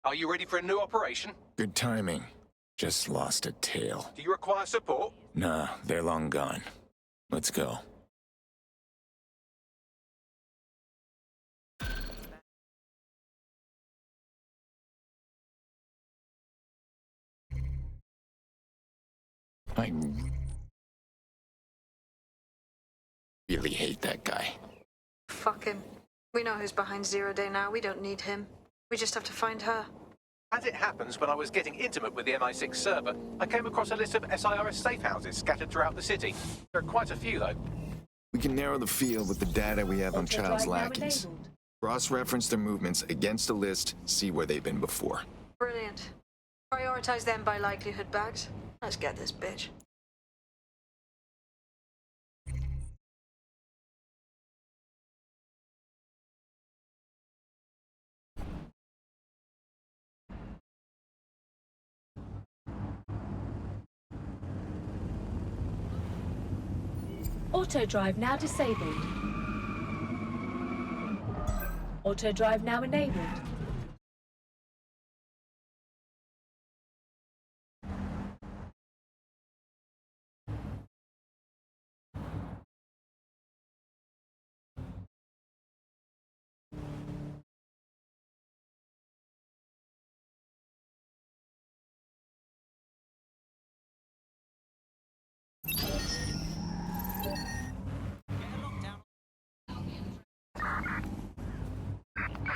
Are you ready for a new operation? Good timing. Just lost a tail. Do you require support? Nah, they're long gone. Let's go. I really hate that guy. Fuck him. We know who's behind Zero Day now. We don't need him. We just have to find her. As it happens, when I was getting intimate with the MI6 server, I came across a list of SIRS safe houses scattered throughout the city. There are quite a few, though. We can narrow the field with the data we have on Child's lackeys. Cross-reference their movements against a list, see where they've been before. Brilliant. Prioritize them by likelihood, Bags. Let's get this bitch. Auto drive now disabled. Auto drive now enabled.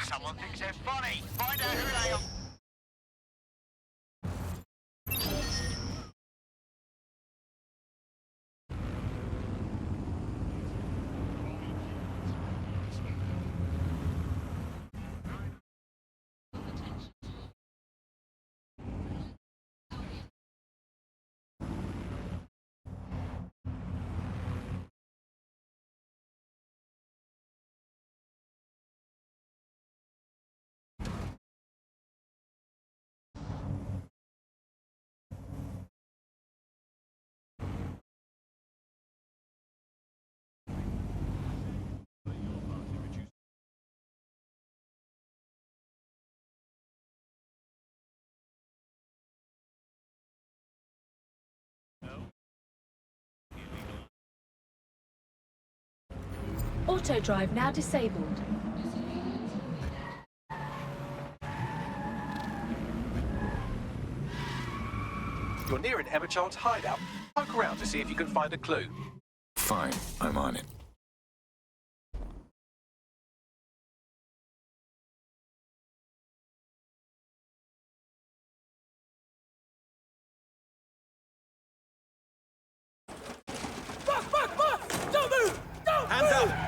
Someone thinks they're funny. Find out who they are. Auto drive now disabled. You're near an Emma Child's hideout. Poke around to see if you can find a clue. Fine, I'm on it. Don't move! Don't Hands move! up!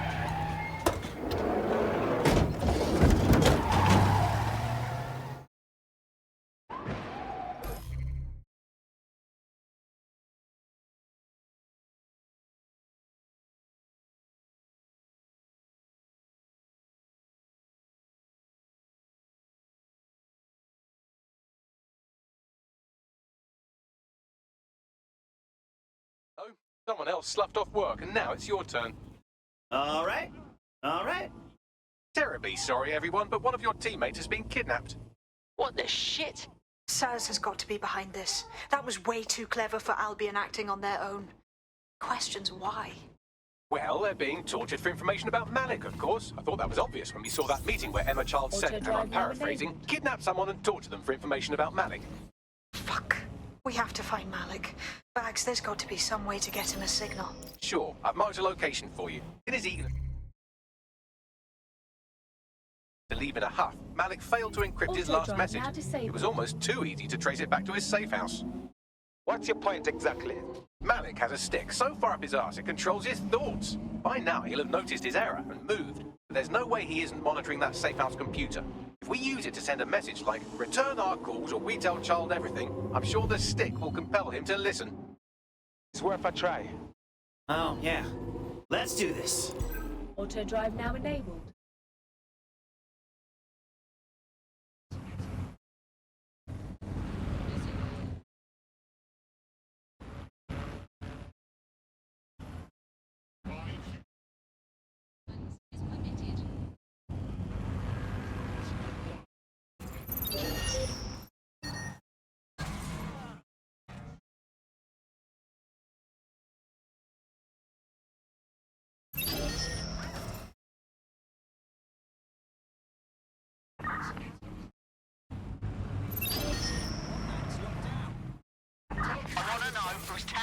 Oh, someone else sloughed off work, and now it's your turn. All right. All right. Terribly sorry, everyone, but one of your teammates has been kidnapped. What the shit? Saz has got to be behind this. That was way too clever for Albion acting on their own. Questions why? Well, they're being tortured for information about Malik, of course. I thought that was obvious when we saw that meeting where Emma Child said, and I'm paraphrasing, kidnap someone and torture them for information about Malik. Fuck. We have to find Malik. Bags, there's got to be some way to get him a signal. Sure, I've marked a location for you. It is easy to leave in a huff. Malik failed to encrypt his last message. It was almost too easy to trace it back to his safe house. What's your point exactly? Malik has a stick so far up his arse it controls his thoughts. By now he'll have noticed his error and moved. But there's no way he isn't monitoring that safe house computer. If we use it to send a message like, return our calls or we tell Child everything, I'm sure the stick will compel him to listen. It's worth a try. Oh, yeah. Let's do this. Auto drive now enabled.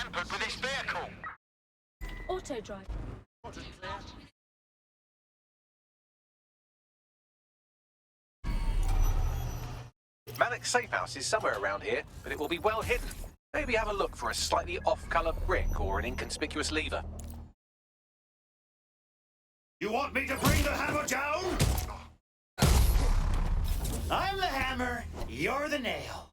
tampered with this vehicle. Auto drive. Malik's safe house is somewhere around here, but it will be well hidden. Maybe have a look for a slightly off-color brick or an inconspicuous lever. You want me to bring the hammer down? I'm the hammer, you're the nail.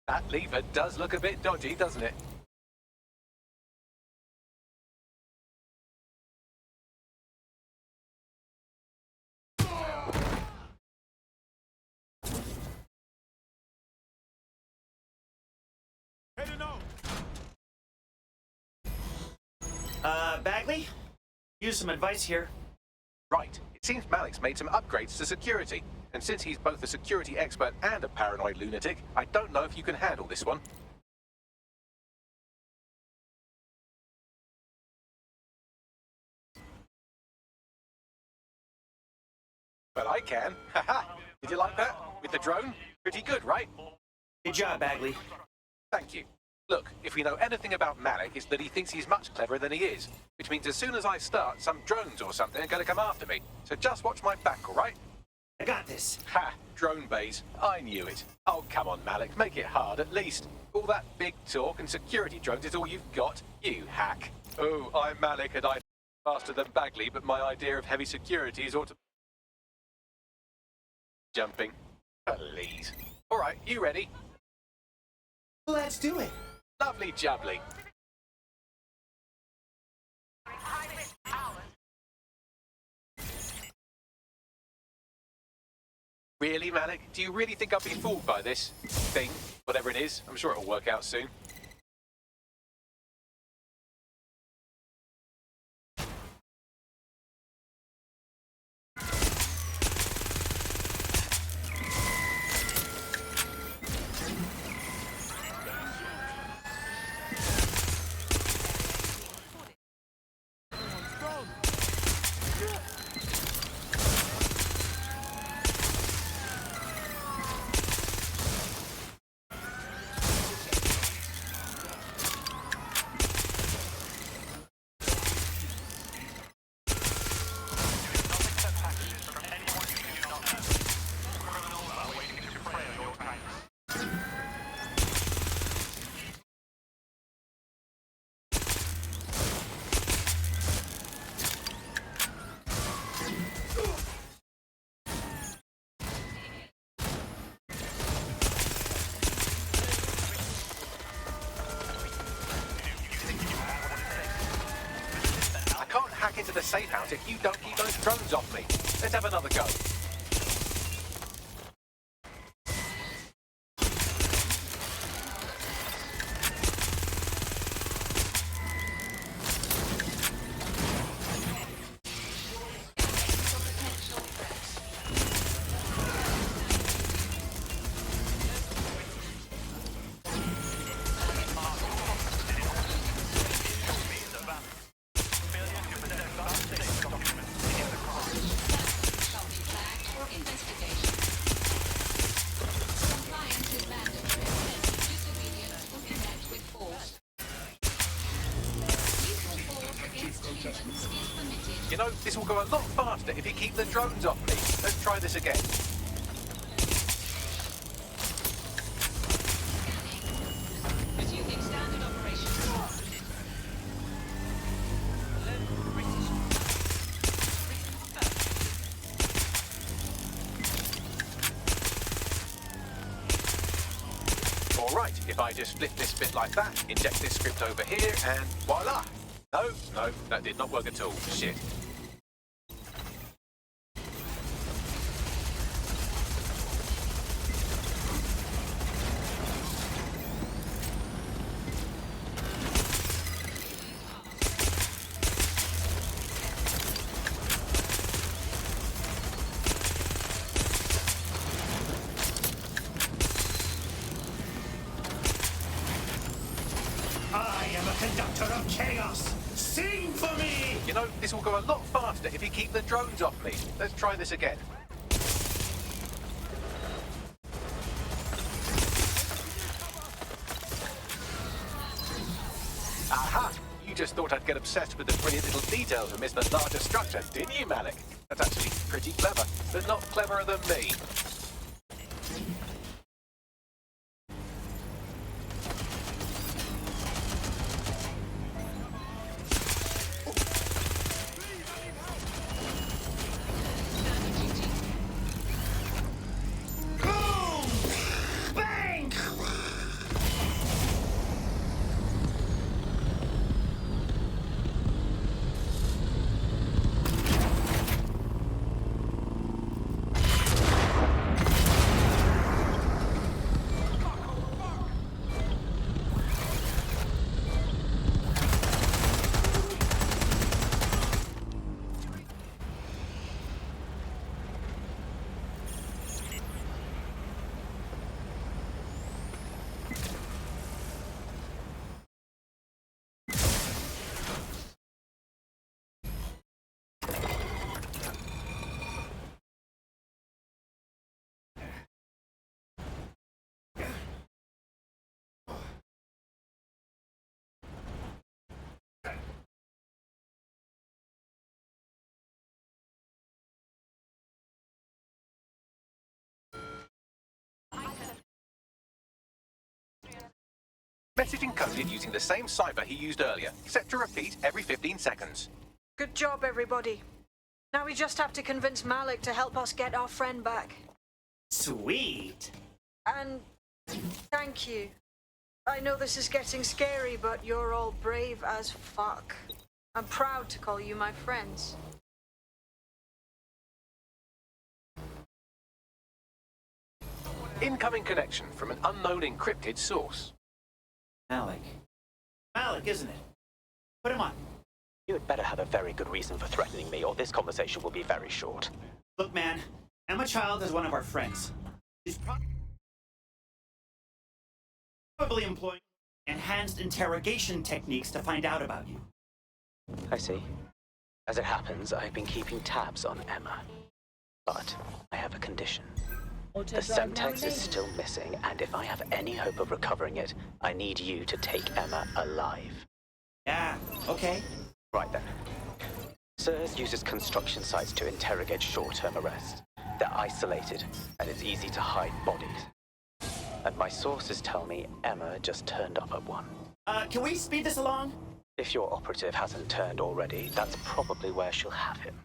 That lever does look a bit dodgy, doesn't it? Bagley? Use some advice here. Right. It seems Malik's made some upgrades to security. And since he's both a security expert and a paranoid lunatic, I don't know if you can handle this one. But I can. Haha. Did you like that? With the drone? Pretty good, right? Good job, Bagley. Thank you. Look, if we know anything about Malik, it's that he thinks he's much cleverer than he is. Which means as soon as I start, some drones or something are going to come after me. So just watch my back, all right? I got this. Ha! Drone bays. I knew it. Oh, come on, Malik. Make it hard, at least. All that big talk and security drones is all you've got, you hack. Oh, I'm Malik and I'm faster than Bagley, but my idea of heavy security is auto... Jumping. Please. All right, you ready? Let's do it. Lovely jubbly. Really, Malik? Do you really think I'll be fooled by this thing? Whatever it is, I'm sure it'll work out soon. Hack into the safe house if you don't keep those drones off me. Let's have another go. You know, this will go a lot faster if you keep the drones off me. Let's try this again. Right, if I just flip this bit like that, inject this script over here, and voila! No, that did not work at all. Shit. I am a conductor of chaos. Sing for me! You know, this will go a lot faster if you keep the drones off me. Let's try this again. Aha! You just thought I'd get obsessed with the brilliant little details and miss the larger structure, didn't you, Malik? That's actually pretty clever, but not cleverer than me. Boom! Bang! Message encoded using the same cipher he used earlier, set to repeat every 15 seconds. Good job, everybody. Now we just have to convince Malik to help us get our friend back. Sweet. And thank you. I know this is getting scary, but you're all brave as fuck. I'm proud to call you my friends. Incoming connection from an unknown encrypted source. Malik. Malik, isn't it? Put him on. You had better have a very good reason for threatening me, or this conversation will be very short. Look, man. Emma Child is one of our friends. She's probably employing enhanced interrogation techniques to find out about you. I see. As it happens, I've been keeping tabs on Emma. But I have a condition. The Semtex is still missing, and if I have any hope of recovering it, I need you to take Emma alive. Yeah, okay. Right then. SIRS uses construction sites to interrogate short-term arrests. They're isolated, and it's easy to hide bodies. And my sources tell me Emma just turned up at one. Can we speed this along? If your operative hasn't turned already, that's probably where she'll have him.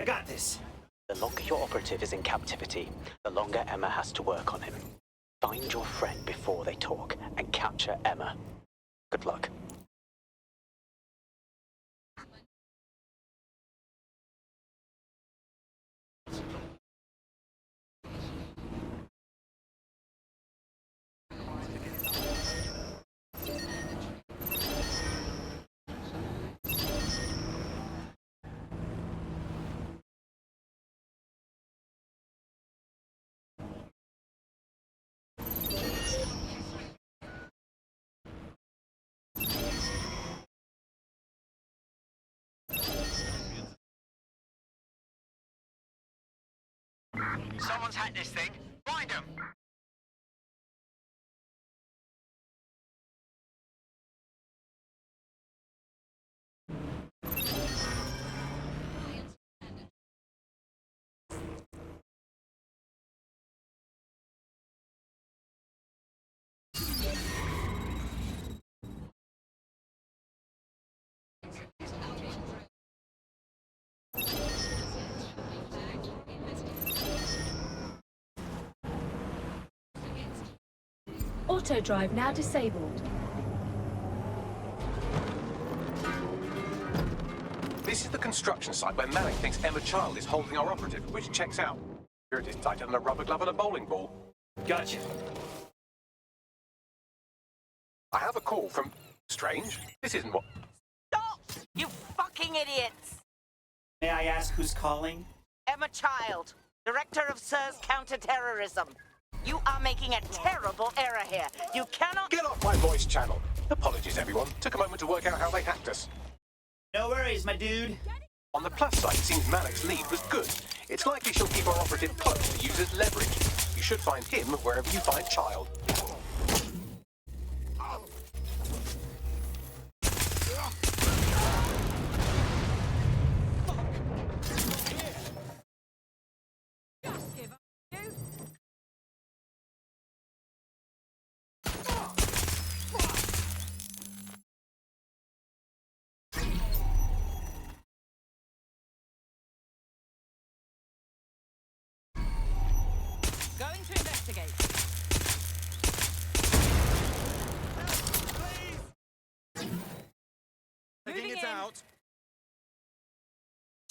I got this. The longer your operative is in captivity, the longer Emma has to work on him. Find your friend before they talk, and capture Emma. Good luck. Someone's hacked this thing. Find them! Auto drive now disabled. This is the construction site where Malik thinks Emma Child is holding our operative, which checks out. Spirit is tighter than a rubber glove and a bowling ball. Gotcha. I have a call from... Strange. This isn't what... Stop! You fucking idiots! May I ask who's calling? Emma Child, Director of SIR's Counter-Terrorism. You are making a terrible error here. You cannot... Get off my voice channel. Apologies, everyone. Took a moment to work out how they hacked us. No worries, my dude. On the plus side, it seems Malik's lead was good. It's likely she'll keep our operative close to use as leverage. You should find him wherever you find Child. Going to investigate. Taking it out.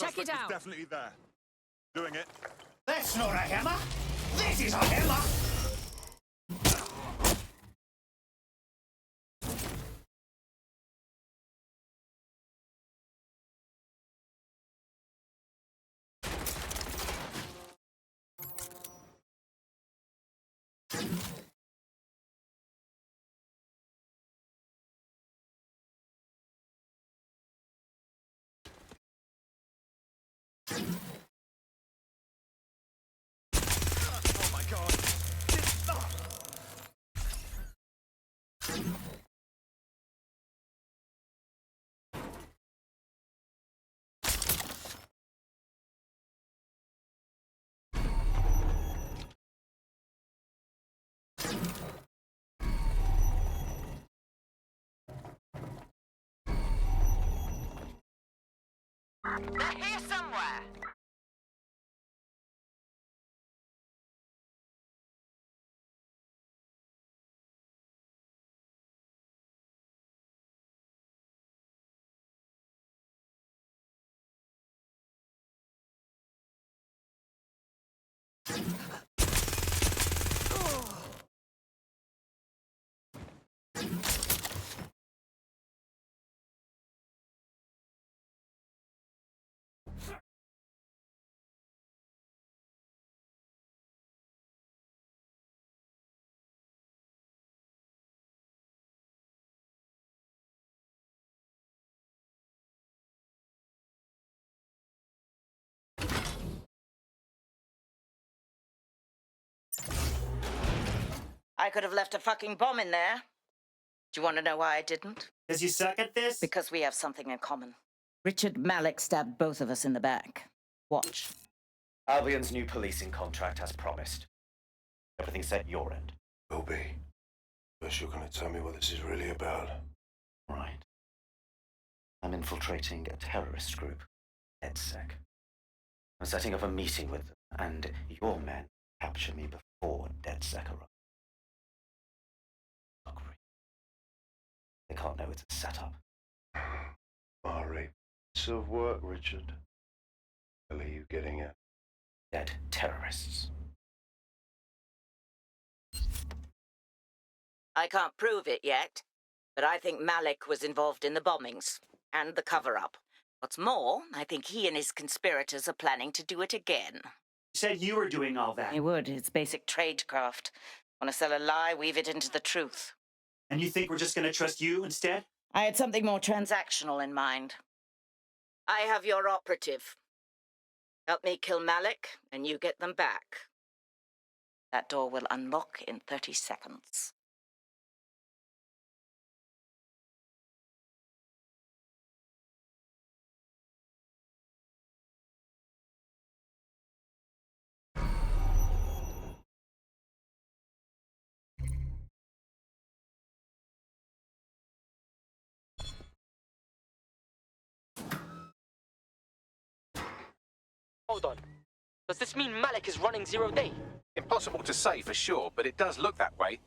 Check it out. Definitely there. Doing it. That's not a hammer. This is a hammer. Oh my god. They're here somewhere. I could have left a fucking bomb in there. Do you want to know why I didn't? Does you suck at this? Because we have something in common. Richard Malik stabbed both of us in the back. Watch. Albion's new policing contract as promised. Everything set your end. Will be. First you're gonna tell me what this is really about. Right. I'm infiltrating a terrorist group, DedSec. I'm setting up a meeting with them, and your men capture me before DedSec arrive. They can't know it's a setup. Mari, piece of work, Richard. What are you getting at? Dead terrorists. I can't prove it yet, but I think Malik was involved in the bombings and the cover-up. What's more, I think he and his conspirators are planning to do it again. You said you were doing all that. He would. It's basic tradecraft. Want to sell a lie, weave it into the truth. And you think we're just gonna trust you instead? I had something more transactional in mind. I have your operative. Help me kill Malik, and you get them back. That door will unlock in 30 seconds. Hold on. Does this mean Malik is running 0 day? Impossible to say for sure, but it does look that way.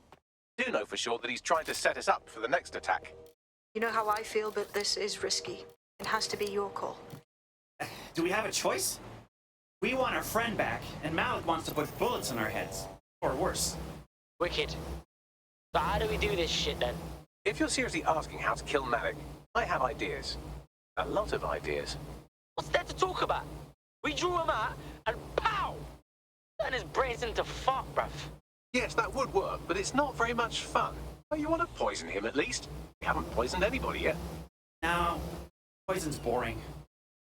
Do know for sure that he's trying to set us up for the next attack. You know how I feel, but this is risky. It has to be your call. Do we have a choice? We want our friend back, and Malik wants to put bullets in our heads. Or worse. Wicked. So how do we do this shit then? If you're seriously asking how to kill Malik, I have ideas. A lot of ideas. What's there to talk about? We drew him out, and pow! Turn his brains into fart, bruv. Yes, that would work, but it's not very much fun. Well, you want to poison him at least. We haven't poisoned anybody yet. No, poison's boring.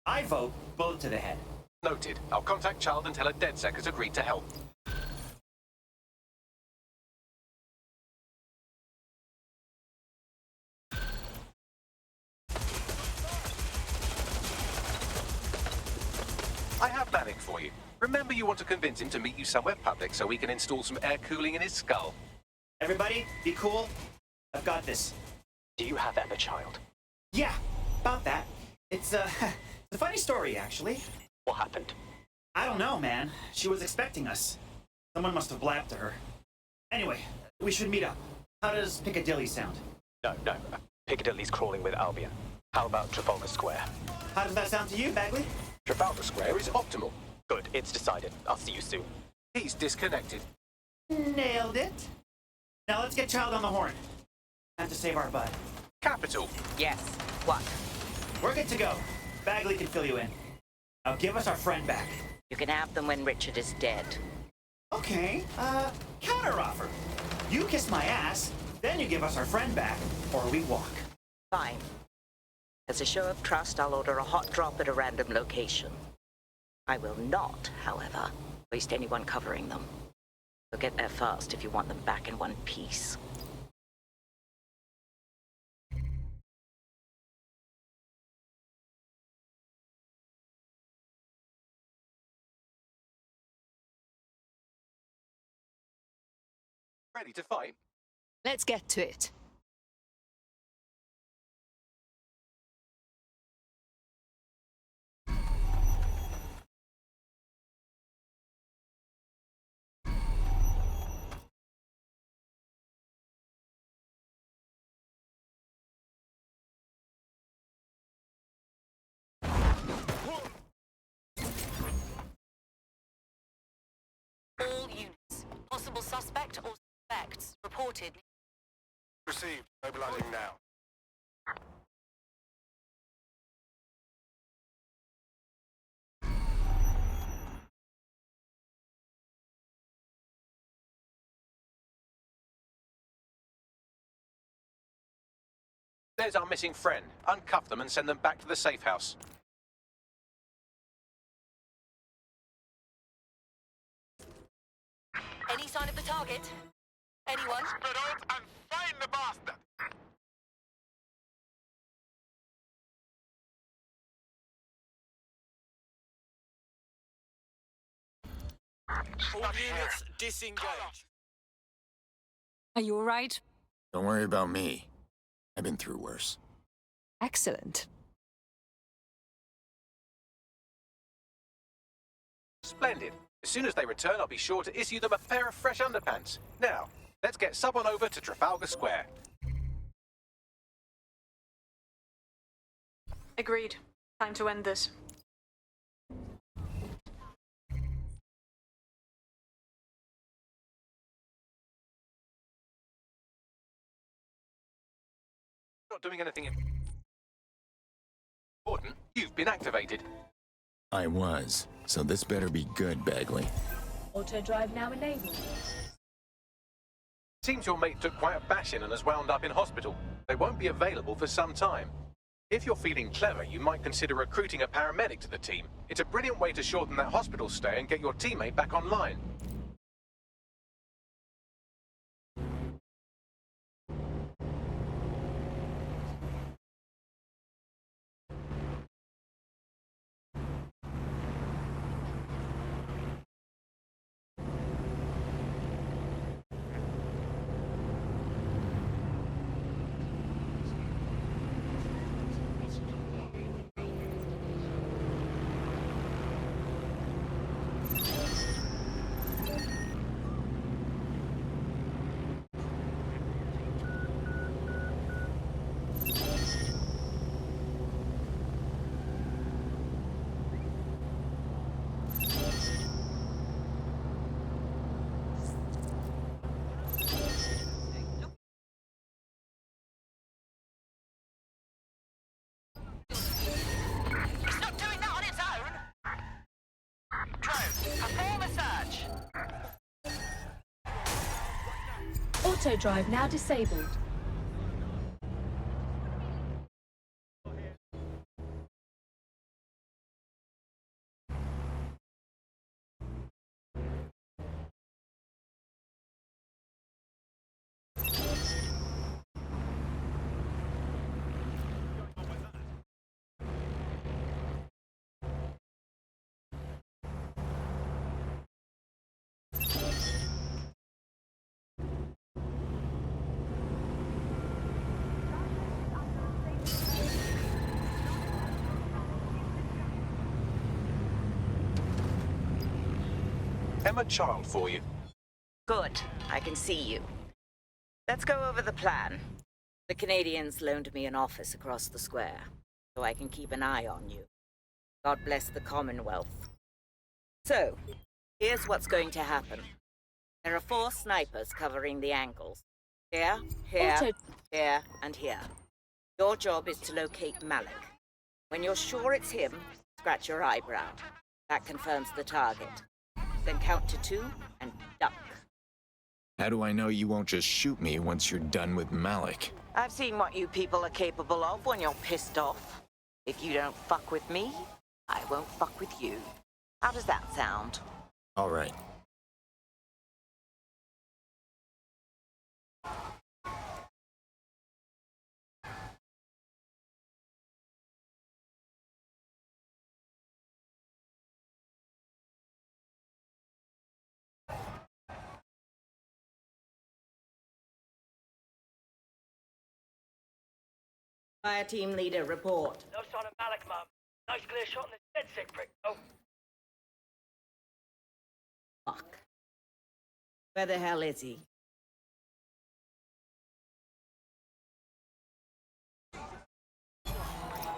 I vote bullet to the head. Noted. I'll contact Child and tell her DedSec has agreed to help. I have Malik for you. Remember, you want to convince him to meet you somewhere public so we can install some air cooling in his skull. Everybody, be cool. I've got this. Do you have Emma, Child? Yeah, about that. It's a funny story, actually. What happened? I don't know, man. She was expecting us. Someone must have blabbed to her. Anyway, we should meet up. How does Piccadilly sound? No. Piccadilly's crawling with Albion. How about Trafalgar Square? How does that sound to you, Bagley? Trafalgar Square is optimal. Good, it's decided. I'll see you soon. He's disconnected. Nailed it. Now let's get Child on the horn. Time to save our bud. Capital. Yes. What? We're good to go. Bagley can fill you in. Now give us our friend back. You can have them when Richard is dead. Okay, counteroffer. You kiss my ass, then you give us our friend back, or we walk. Fine. As a show of trust, I'll order a hot drop at a random location. I will not, however, waste anyone covering them. So get there fast if you want them back in one piece. Ready to fight? Let's get to it. All units. Possible suspect or suspects reported. Received. Mobilizing now. There's our missing friend. Uncuff them and send them back to the safe house. Any sign of the target? Anyone? Spread out and find the bastard! All units disengage. Are you all right? Don't worry about me. I've been through worse. Excellent. Splendid. As soon as they return, I'll be sure to issue them a pair of fresh underpants. Now, let's get sub on over to Trafalgar Square. Agreed. Time to end this. Not doing anything important. You've been activated. I was, so this better be good, Bagley. Auto drive now enabled. Seems your mate took quite a bashing and has wound up in hospital. They won't be available for some time. If you're feeling clever, you might consider recruiting a paramedic to the team. It's a brilliant way to shorten that hospital stay and get your teammate back online. Auto drive now disabled. Emma Child for you. Good. I can see you. Let's go over the plan. The Canadians loaned me an office across the square, so I can keep an eye on you. God bless the Commonwealth. So, here's what's going to happen. There are 4 snipers covering the angles. Here, here, here, and here. Your job is to locate Malik. When you're sure it's him, scratch your eyebrow. That confirms the target. Then count to 2 and duck. How do I know you won't just shoot me once you're done with Malik? I've seen what you people are capable of when you're pissed off. If you don't fuck with me, I won't fuck with you. How does that sound? All right. Fire team leader, report. No sign of Malik, Mum. Nice clear shot on the DedSec prick, though. Fuck. Where the hell is he?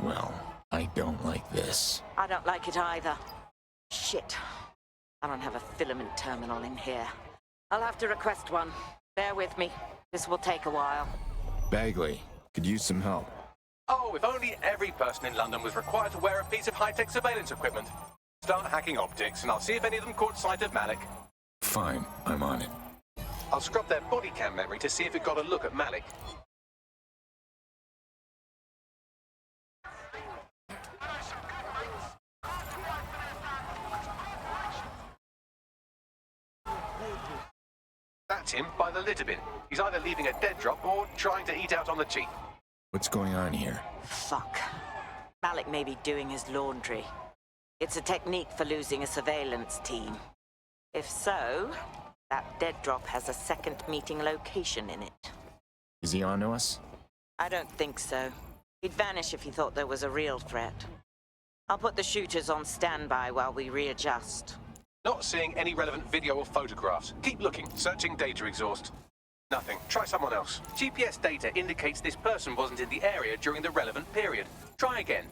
Well, I don't like this. I don't like it either. Shit. I don't have a filament terminal in here. I'll have to request one. Bear with me. This will take a while. Bagley, could use some help. Oh, if only every person in London was required to wear a piece of high-tech surveillance equipment. Start hacking optics, and I'll see if any of them caught sight of Malik. Fine, I'm on it. I'll scrub their body cam memory to see if it got a look at Malik. That's him by the litter bin. He's either leaving a dead drop or trying to eat out on the cheap. What's going on here? Fuck. Malik may be doing his laundry. It's a technique for losing a surveillance team. If so, that dead drop has a second meeting location in it. Is he on to us? I don't think so. He'd vanish if he thought there was a real threat. I'll put the shooters on standby while we readjust. Not seeing any relevant video or photographs. Keep looking, searching data exhaust. Nothing. Try someone else. GPS data indicates this person wasn't in the area during the relevant period. Try again.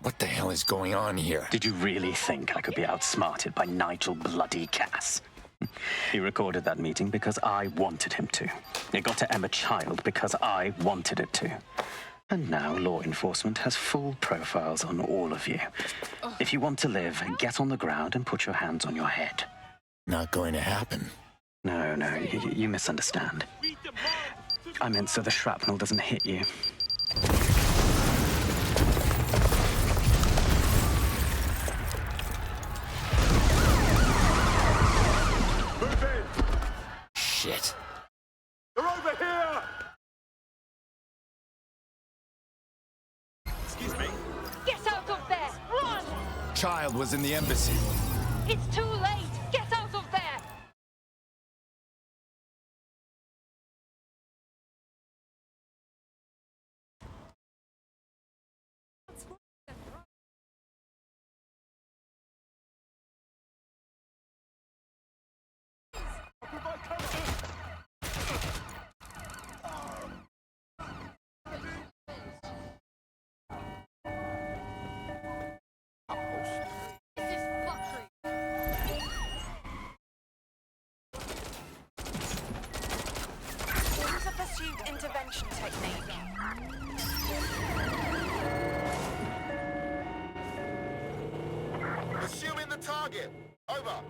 What the hell is going on here? Did you really think I could be outsmarted by Nigel bloody Cass? He recorded that meeting because I wanted him to. It got to Emma Child because I wanted it to. And now law enforcement has full profiles on all of you. If you want to live, get on the ground and put your hands on your head. Not going to happen. No, you misunderstand. I meant so the shrapnel doesn't hit you. Shit. They're over here! Excuse me? Get out of there! Run! Child was in the embassy. It's too late! Get out of there! target. Over.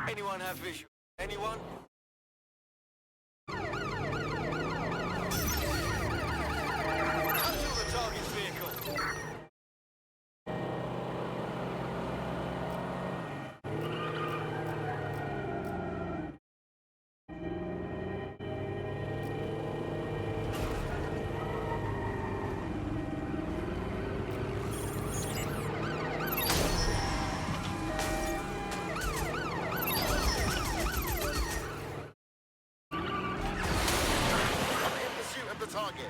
Anyone have visual? Anyone? Cancel the target's vehicle. Target.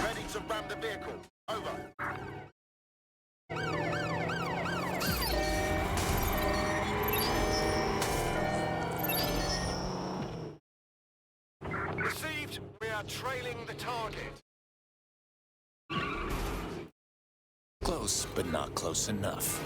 Ready to ram the vehicle. Over. Received. We are trailing the target. Close, but not close enough.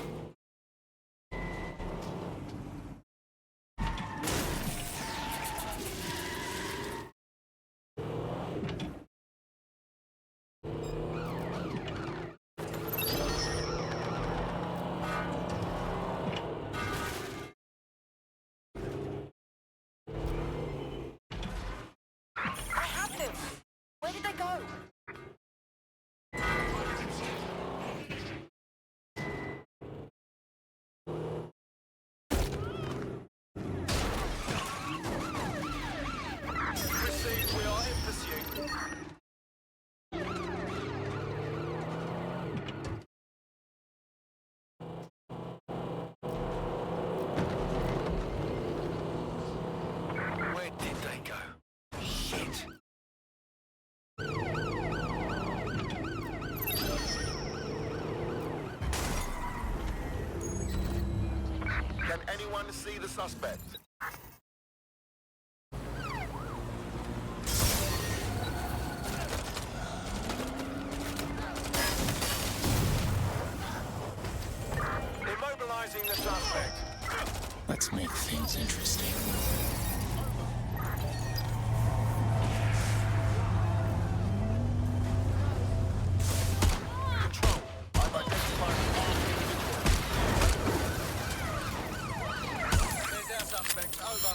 Where did they go? Received. We are in pursuit. Where did they go? Shit. Can anyone see the suspect? Immobilizing the suspect. Let's make things interesting. Control. I've identified the There's our suspect. Over.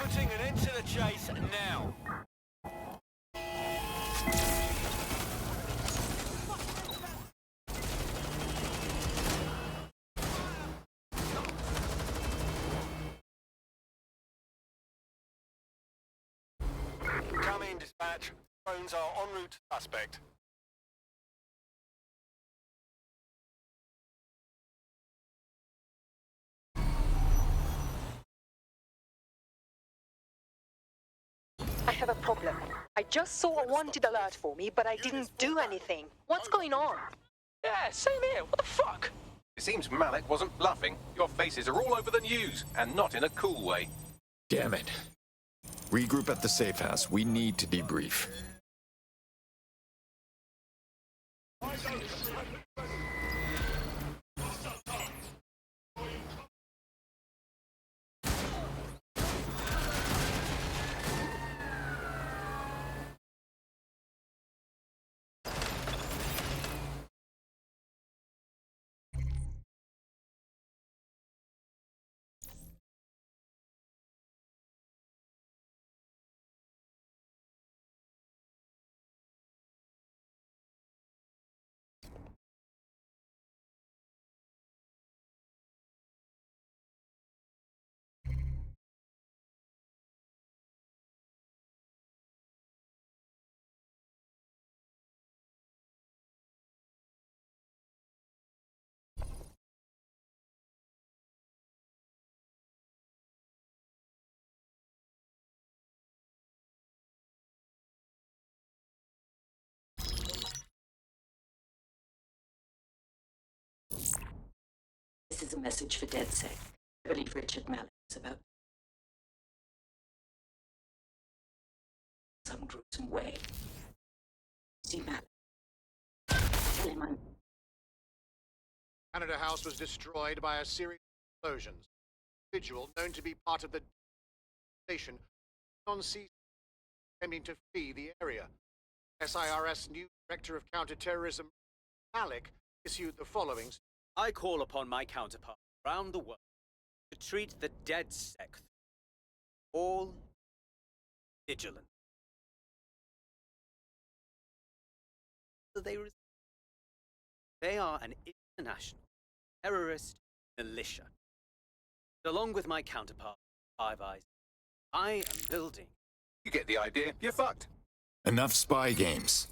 Putting an end to the chase now. Come in, dispatch. Drones are en route to suspect. I have a problem. I just saw a wanted alert for me, but I didn't do anything. What's going on? Yeah, same here. What the fuck? It seems Malik wasn't bluffing. Your faces are all over the news, and not in a cool way. Damn it. Regroup at the safe house. We need to debrief. is a message for DedSec. I believe Richard Malik is about some gruesome way. See Malik. Tell him I'm... Canada House was destroyed by a series of explosions. An individual known to be part of the station on sea attempting to flee the area. SIRS new director of counterterrorism, Malik, issued the following. I call upon my counterparts around the world to treat the DedSec all vigilant. They are an international terrorist militia. Along with my counterpart, Five Eyes, I am building. You get the idea. You're fucked. Enough spy games.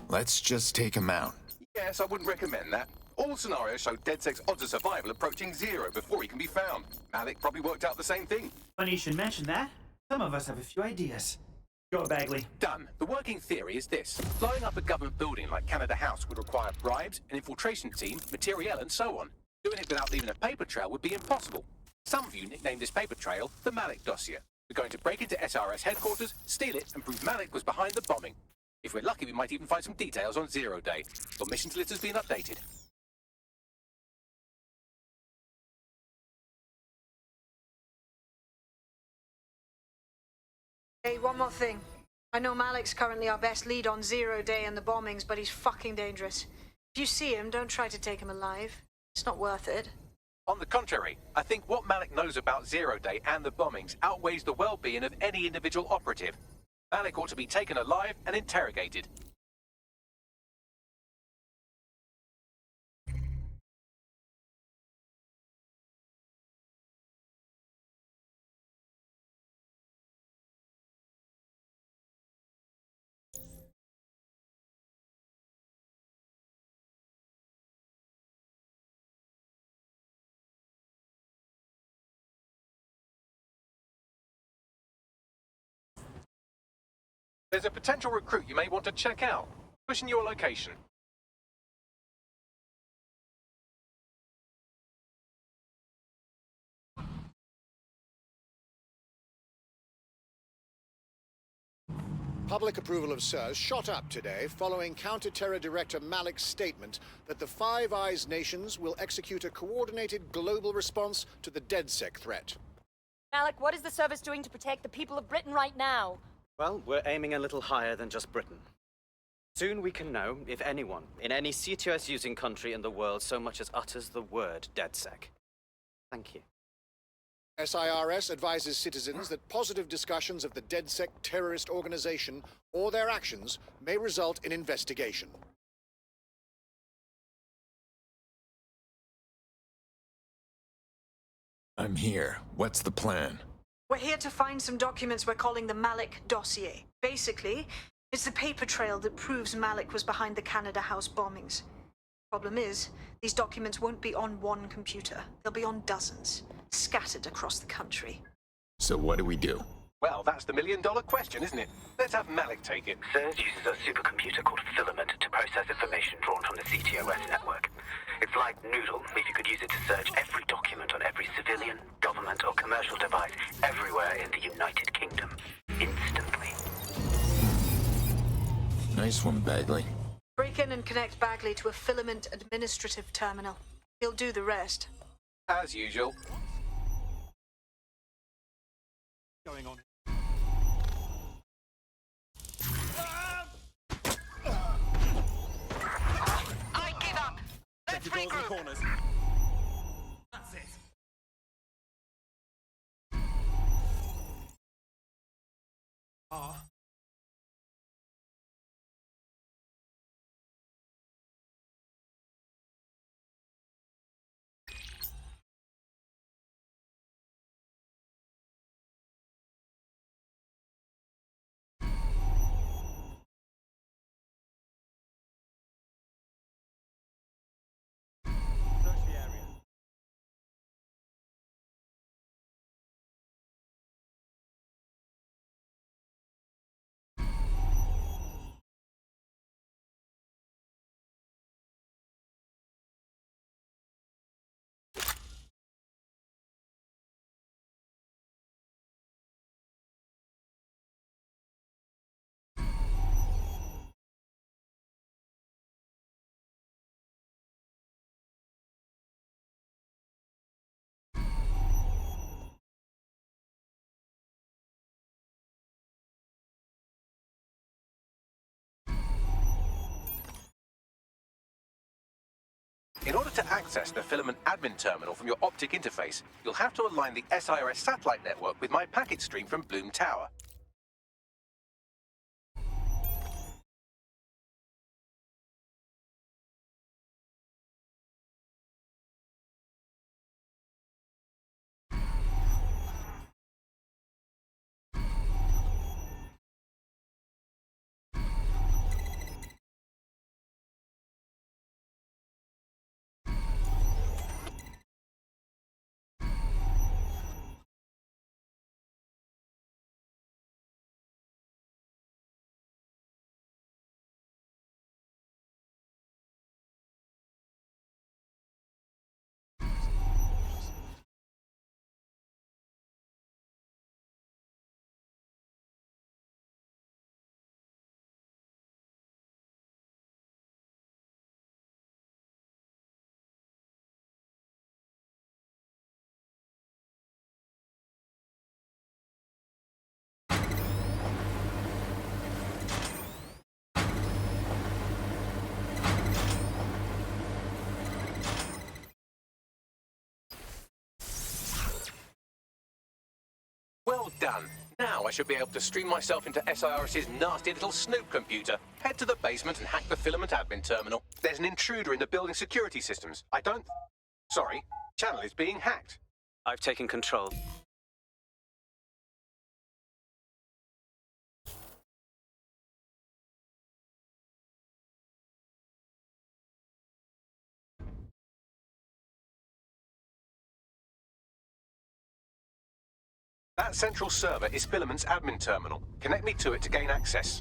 Let's just take them out. Yes, I wouldn't recommend that. All scenarios show DedSec's odds of survival approaching 0 before he can be found. Malik probably worked out the same thing. Funny you should mention that. Some of us have a few ideas. Go, Bagley. Done. The working theory is this. Blowing up a government building like Canada House would require bribes, an infiltration team, materiel, and so on. Doing it without leaving a paper trail would be impossible. Some of you nicknamed this paper trail the Malik dossier. We're going to break into SRS headquarters, steal it, and prove Malik was behind the bombing. If we're lucky, we might even find some details on 0 Day. Your mission list has been updated. Hey, one more thing. I know Malik's currently our best lead on 0 Day and the bombings, but he's fucking dangerous. If you see him, don't try to take him alive. It's not worth it. On the contrary, I think what Malik knows about 0 Day and the bombings outweighs the well-being of any individual operative. Malik ought to be taken alive and interrogated. There's a potential recruit you may want to check out. Pushing your location. Public approval of SIRS shot up today following Counter-Terror Director Malik's statement that the Five Eyes nations will execute a coordinated global response to the DedSec threat. Malik, what is the service doing to protect the people of Britain right now? Well, we're aiming a little higher than just Britain. Soon we can know if anyone in any CTOS-using country in the world so much as utters the word DedSec. Thank you. SIRS advises citizens that positive discussions of the DedSec terrorist organization or their actions may result in investigation. I'm here. What's the plan? We're here to find some documents we're calling the Malik dossier. Basically, it's the paper trail that proves Malik was behind the Canada House bombings. Problem is, these documents won't be on one computer. They'll be on dozens, scattered across the country. So what do we do? Well, that's the million-dollar question, isn't it? Let's have Malik take it. SIRS uses a supercomputer called Filament to process information drawn from the CTOS network. It's like Noodle, if you could use it to search every document on every civilian, government, or commercial device everywhere in the United Kingdom, instantly. Nice one, Bagley. Break in and connect Bagley to a Filament administrative terminal. He'll do the rest. As usual. Going on. I give up. Let's regroup. Corners. That's it. In order to access the filament admin terminal from your optic interface, you'll have to align the SIRS satellite network with my packet stream from Bloom Tower. Well done. Now I should be able to stream myself into SIRS's nasty little snoop computer, head to the basement and hack the filament admin terminal. There's an intruder in the building security systems. Sorry, channel is being hacked. I've taken control. That central server is Filament's admin terminal. Connect me to it to gain access.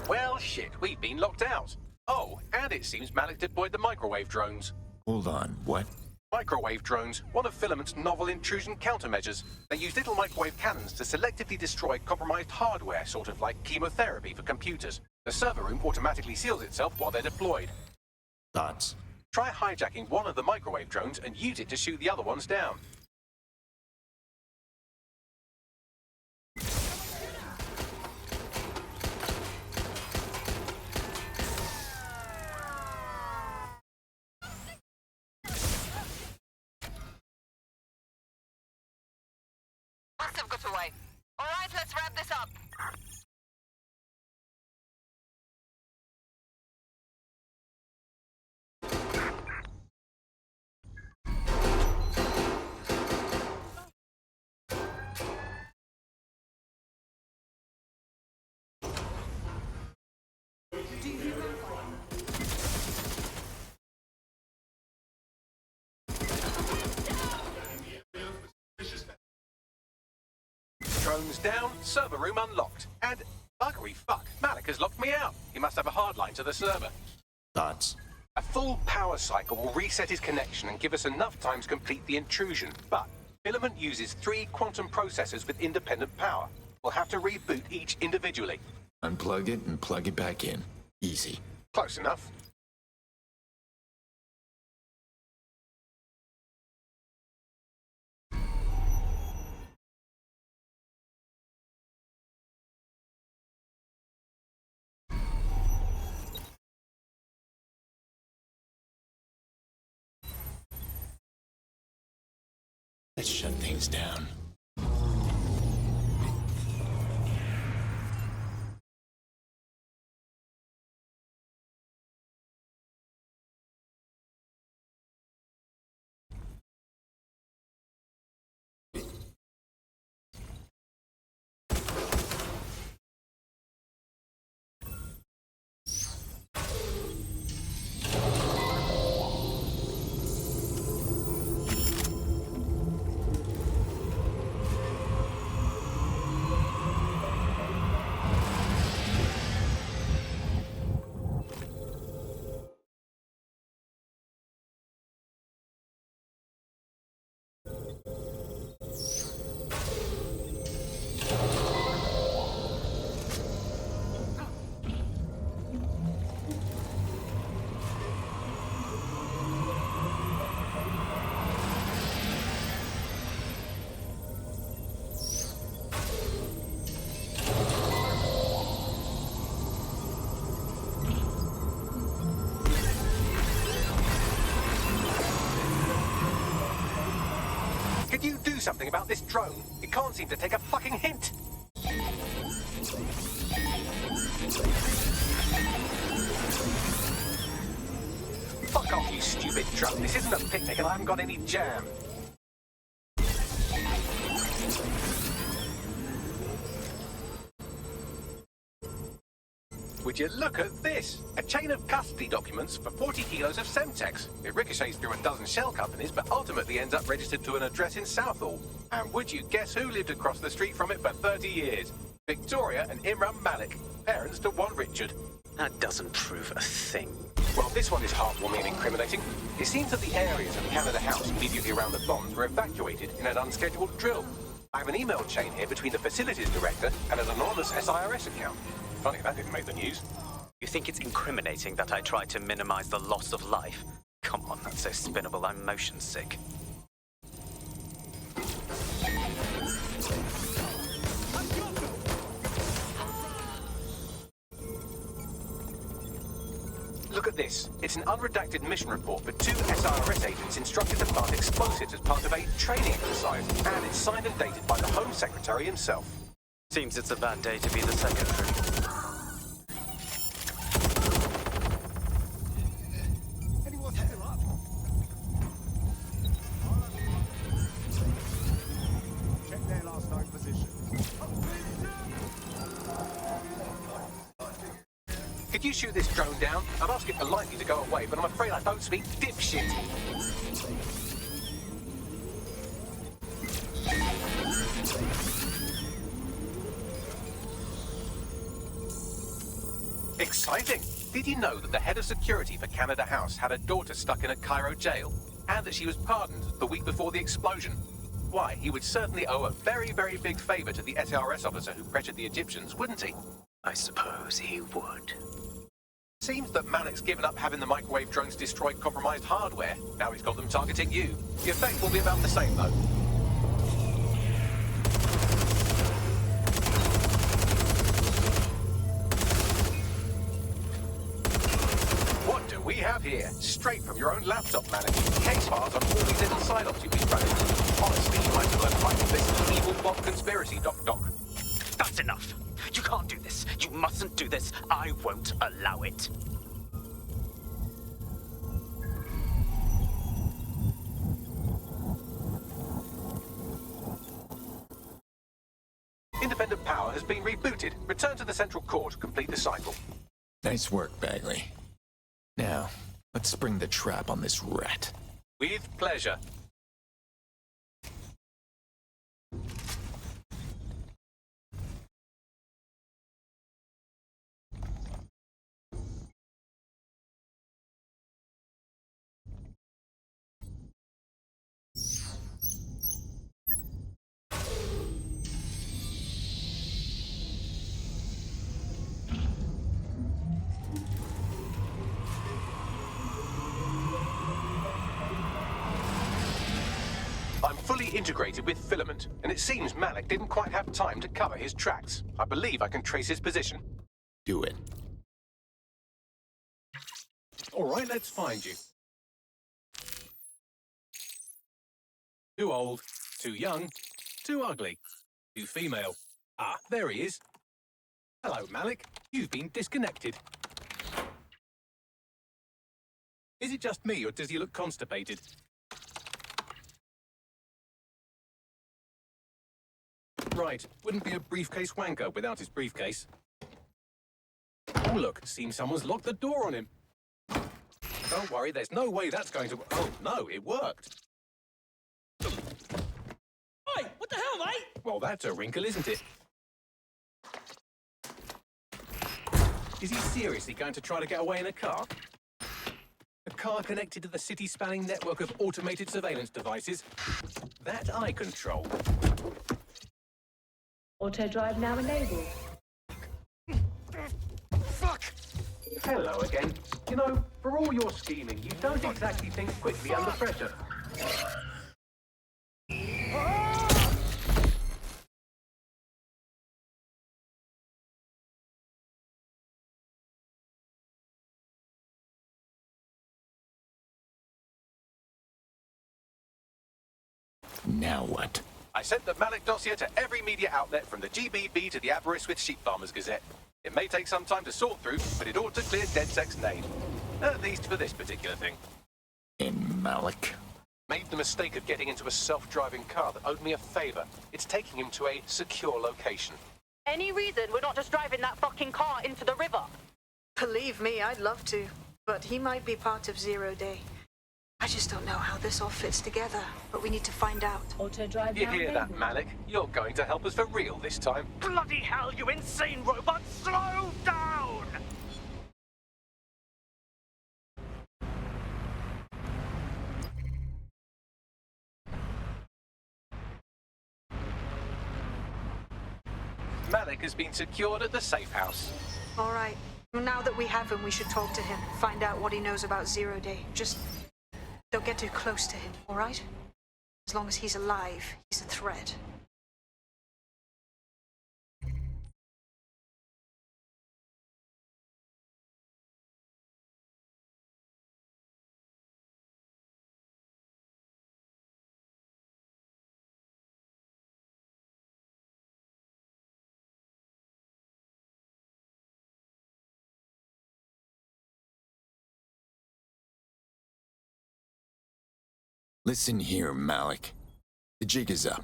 Well, shit, we've been locked out. Oh, and it seems Malik deployed the microwave drones. Hold on, what? Microwave drones, one of Filament's novel intrusion countermeasures. They use little microwave cannons to selectively destroy compromised hardware, sort of like chemotherapy for computers. The server room automatically seals itself while they're deployed. Thoughts? Try hijacking one of the microwave drones and use it to shoot the other ones down. Must have got away. All right, let's wrap this up. Drones down, server room unlocked. And buggery fuck, Malik has locked me out. He must have a hard line to the server. Thoughts? A full power cycle will reset his connection and give us enough time to complete the intrusion. But Filament uses 3 quantum processors with independent power. We'll have to reboot each individually. Unplug it and plug it back in. Easy. Close enough. Let's shut things down. something about this drone. It can't seem to take a fucking hint. Fuck off, you stupid drone. This isn't a picnic and I haven't got any jam. Would you look at this? A chain of custody documents for 40 kilos of Semtex. It ricochets through a dozen shell companies, but ultimately ends up registered to an address in Southall. And would you guess who lived across the street from it for 30 years? Victoria and Imran Malik, parents to one Richard. That doesn't prove a thing. Well, this one is heartwarming and incriminating. It seems that the areas of Canada House immediately around the bombs were evacuated in an unscheduled drill. I have an email chain here between the facilities director and an anonymous SIRS account. Funny that didn't make the news. You think it's incriminating that I tried to minimize the loss of life? Come on, that's so spinnable, I'm motion sick. Look at this. It's an unredacted mission report for 2 SIRS agents instructed to plant explosives as part of a training exercise, and it's signed and dated by the Home Secretary himself. Seems it's a bad day to be the secretary. Check their last known position. Could you shoot this drone down? I'd ask it politely to go away, but I'm afraid I don't speak dipshit. Exciting! Did you know that the head of security for Canada House had a daughter stuck in a Cairo jail? And that she was pardoned the week before the explosion? Why, he would certainly owe a very, very big favor to the SRS officer who pressured the Egyptians, wouldn't he? I suppose he would. Seems that Malik's given up having the microwave drones destroy compromised hardware. Now he's got them targeting you. The effect will be about the same, though. What do we have here? Straight from your own laptop, Malik. Case files on all these little side-ops you've been running. Honestly, you might have learned quite a bit evil bot conspiracy, Doc. That's enough! You can't do this! You mustn't do this! I won't allow it! Independent power has been rebooted. Return to the central core to complete the cycle. Nice work, Bagley. Now, let's spring the trap on this rat. With pleasure. I'm fully integrated with Filament, and it seems Malik didn't quite have time to cover his tracks. I believe I can trace his position. Do it. All right, let's find you. Too old, too young, too ugly, too female. Ah, there he is. Hello, Malik. You've been disconnected. Is it just me, or does he look constipated? Right, wouldn't be a briefcase wanker without his briefcase. Oh look, seems someone's locked the door on him. Don't worry, there's no way that's going to... Oh no, it worked. Oi, what the hell, mate? Well, that's a wrinkle, isn't it? Is he seriously going to try to get away in a car? A car connected to the city-spanning network of automated surveillance devices? That I control. Auto drive now enabled. Fuck! Hello again. You know, for all your scheming, you don't exactly think quickly under pressure. Now what? I sent the Malik dossier to every media outlet from the GBB to the Aberystwyth Sheep Farmers Gazette. It may take some time to sort through, but it ought to clear DedSec's name. At least for this particular thing. In Malik? Made the mistake of getting into a self-driving car that owed me a favor. It's taking him to a secure location. Any reason we're not just driving that fucking car into the river? Believe me, I'd love to. But he might be part of Zero Day. I just don't know how this all fits together, but we need to find out. Auto drive You now hear that, enabled. Malik? You're going to help us for real this time. Bloody hell, you insane robot! Slow down! Malik has been secured at the safe house. All right. Now that we have him, we should talk to him. Find out what he knows about Zero Day. Just don't get too close to him, all right? As long as he's alive, he's a threat. Listen here, Malik. The jig is up.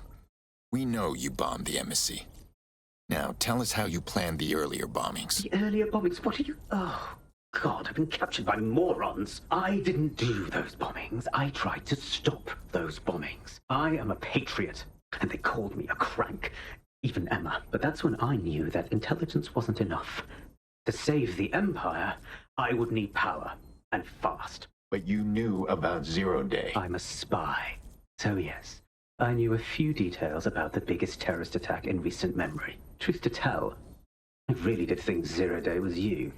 We know you bombed the embassy. Now, tell us how you planned the earlier bombings. The earlier bombings? What are you... Oh, God, I've been captured by morons. I didn't do those bombings. I tried to stop those bombings. I am a patriot, and they called me a crank. Even Emma. But that's when I knew that intelligence wasn't enough. To save the Empire, I would need power, and fast. But you knew about Zero Day. I'm a spy. So yes, I knew a few details about the biggest terrorist attack in recent memory. Truth to tell, I really did think Zero Day was you.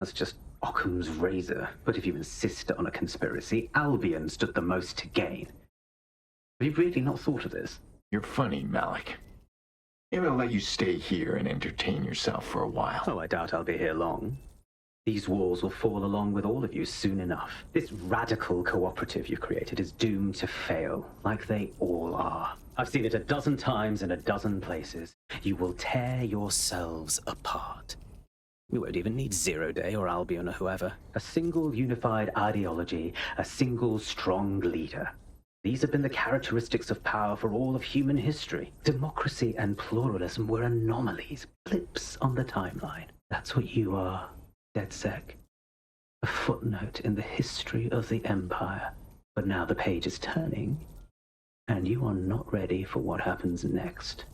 That's just Occam's razor. But if you insist on a conspiracy, Albion stood the most to gain. Have you really not thought of this? You're funny, Malik. Maybe I'll let you stay here and entertain yourself for a while. Oh, I doubt I'll be here long. These walls will fall along with all of you soon enough. This radical cooperative you've created is doomed to fail, like they all are. I've seen it a dozen times in a dozen places. You will tear yourselves apart. You won't even need Zero Day or Albion or whoever. A single unified ideology, a single strong leader. These have been the characteristics of power for all of human history. Democracy and pluralism were anomalies, blips on the timeline. That's what you are. DedSec, a footnote in the history of the Empire. But now the page is turning, and you are not ready for what happens next.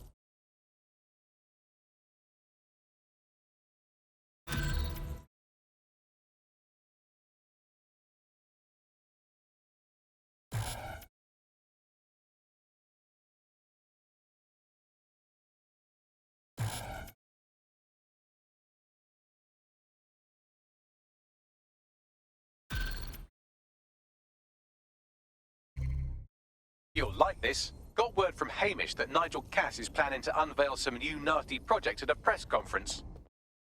You'll like this. Got word from Hamish that Nigel Cass is planning to unveil some new nasty project at a press conference.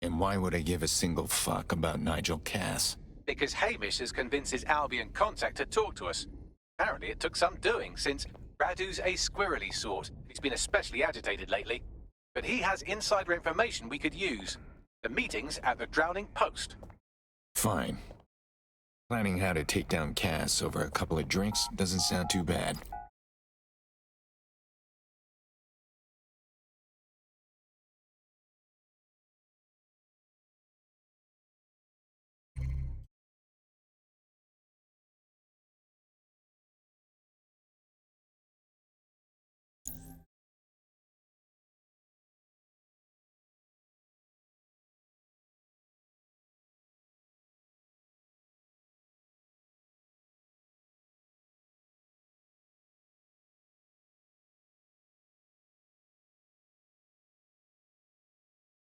And why would I give a single fuck about Nigel Cass? Because Hamish has convinced his Albion contact to talk to us. Apparently it took some doing, since Radu's a squirrely sort. He's been especially agitated lately. But he has insider information we could use. The meeting's at the Drowning Post. Fine. Planning how to take down Cass over a couple of drinks doesn't sound too bad.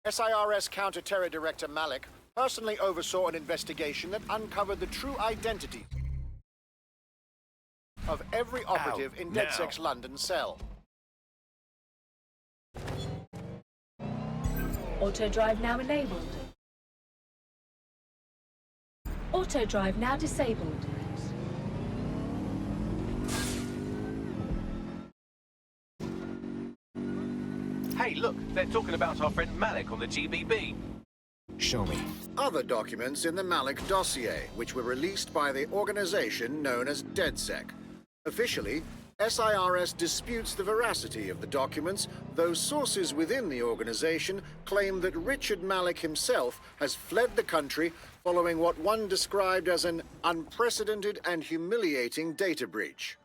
SIRS Counter-Terror Director Malik personally oversaw an investigation that uncovered the true identity of every operative in DedSec's London cell. Auto drive now enabled. Auto drive now disabled. They're talking about our friend Malik on the GBB. Show me. Other documents in the Malik dossier, which were released by the organization known as DedSec. Officially, SIRS disputes the veracity of the documents, though sources within the organization claim that Richard Malik himself has fled the country following what one described as an unprecedented and humiliating data breach.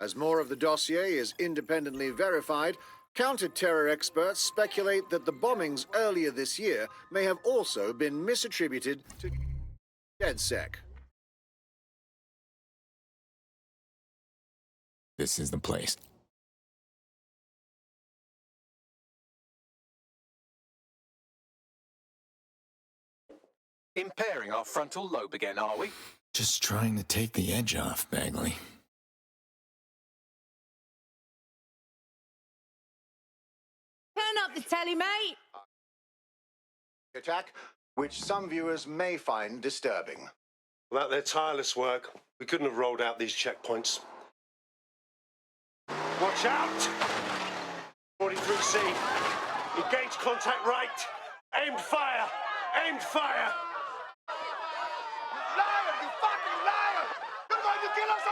As more of the dossier is independently verified, counter-terror experts speculate that the bombings earlier this year may have also been misattributed to DedSec. This is the place. Impairing our frontal lobe again, are we? Just trying to take the edge off, Bagley. Turn up the telly, mate! Attack, which some viewers may find disturbing. Without their tireless work, we couldn't have rolled out these checkpoints. Watch out! 43C. Engage contact right. Aimed fire. Aimed fire. Liar! You fucking liar! You're going to kill us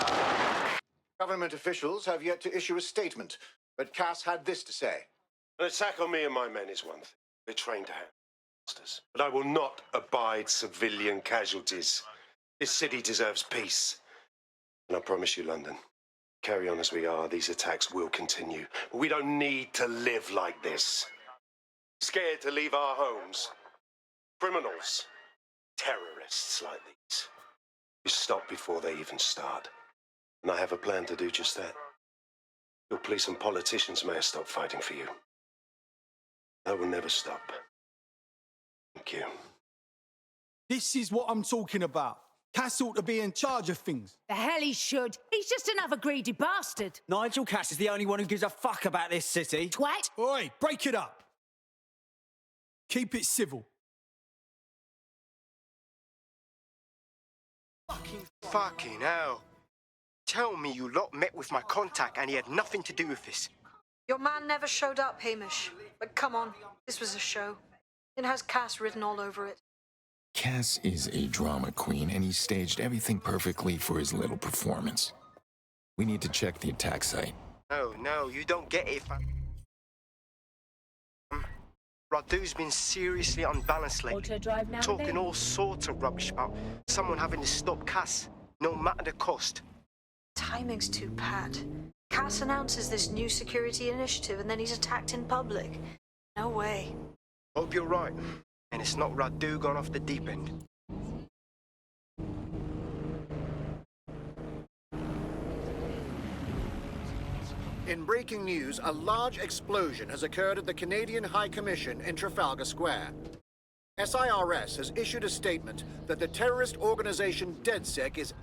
all! Government officials have yet to issue a statement, but Cass had this to say. An attack on me and my men is one thing. We're trained to handle monsters. But I will not abide civilian casualties. This city deserves peace. And I promise you, London, carry on as we are, these attacks will continue. But we don't need to live like this. Scared to leave our homes. Criminals. Terrorists like these. You stop before they even start. And I have a plan to do just that. Your police and politicians may have stopped fighting for you. I will never stop. Thank you. This is what I'm talking about. Cass ought to be in charge of things. The hell he should. He's just another greedy bastard. Nigel Cass is the only one who gives a fuck about this city. Twat! Oi, break it up. Keep it civil. Fucking hell. Tell me you lot met with my contact and he had nothing to do with this. Your man never showed up, Hamish. But come on, this was a show. It has Cass written all over it. Cass is a drama queen, and he staged everything perfectly for his little performance. We need to check the attack site. No, you don't get it, fam. Radu's been seriously unbalanced lately. Auto-drive now Talking enabled. all sorts of rubbish about someone having to stop Cass, no matter the cost. Timing's too pat. Cass announces this new security initiative and then he's attacked in public. No way. Hope you're right. And it's not Radu gone off the deep end. In breaking news, a large explosion has occurred at the Canadian High Commission in Trafalgar Square. SIRS has issued a statement that the terrorist organization DedSec is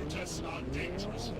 Tests are dangerous.